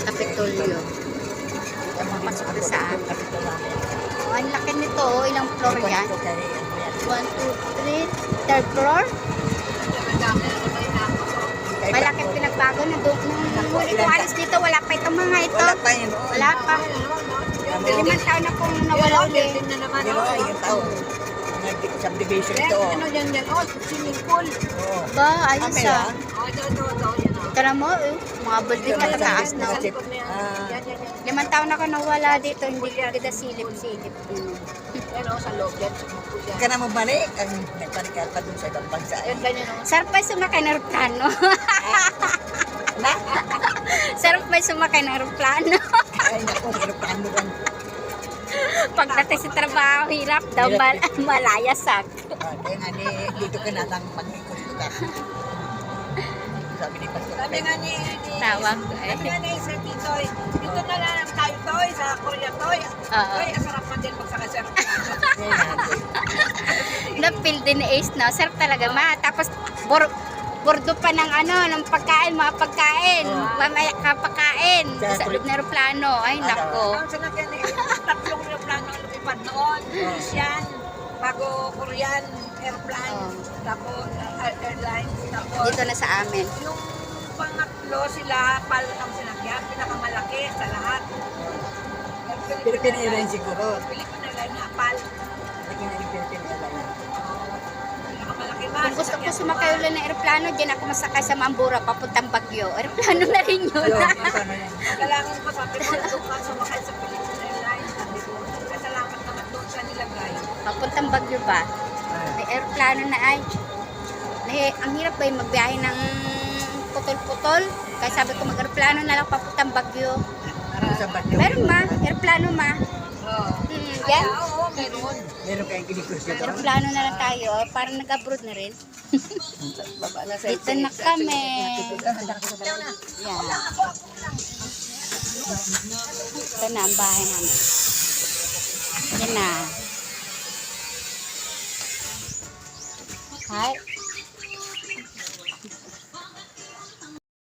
Kapitolyo. Papasok na sa atin. Oh, ang laki nito. Ilang floor yan? 1, 2, 3. Third floor? Malaking pinagbago na doon. Nung muli ko alis dito, wala pa itong mga ito. Wala pa. 5 taon na kung nawala ulit. Yung taon. Subdivision ito. Ano yan yan? Oh, swimming pool. Ba, ayos ah. Oh, ito. Ito na mo, mga building katataas na. 5 taon na ko nawala dito, hindi ko kita silip-silip. Yan o, sa loob yan. Hindi ka na mabalik. Nagparik pa dun sa ibang bansa. Yan, ganyan o. Sarap ay sumakay ng aeroplano. Sarap ay sumakay ng aeroplano. Ay, naku, aeroplano lang. Pagdating sa trabaho, hirap daw, malayasak. Kaya nga dito ka na lang mag-ikot ka. Sabi ni Pastor. Sabi nga ni... Tawag. Sabi nga ni Sir Titoy, dito na lang tayo, Toy, sa Korea, Toy. Toy, asarap man din magsaka sa Na-feel din ni Ace, no? Sarap talaga, ma. Tapos, bordo pa ng ng pagkain, mga pagkain. Mamaya ka pagkain. Sa loob na aeroplano. Ay, nako. Ang sanakyan ni tatlong aeroplano ang lumipad noon. Asian, bago Korean airplane, tapos airlines, tapos Dito na sa amin. yung pangatlo sila, PAL ang sinakyan, pinakamalaki sa lahat. Philippine Airlines siguro. Philippine Airlines na PAL. Philippine Airlines. Pinakamalaki ba? Kung gusto ko sumakay ulit ng aeroplano, dyan ako masakay sa Mambura, papuntang Baguio. Aeroplano na rin yun. Kailangan ko sabi mo, doon ka sumakay sa Philippine Airlines. Sabi ko, salamat naman doon siya nilagay. Papuntang Baguio ba? May aeroplano na ay. Ang hirap ba yung magbiyahe ng putol-putol? Kaya sabi ko mag-aeroplano na lang papuntang Baguio. Meron ma, aeroplano ma. Oo. Yan. Oo, meron. Meron kayong kinikos dito. Aeroplano na lang tayo. Parang nag-abroad na rin. Dito na kami. Yan. Ito na ang bahay namin. Yan na. Hi.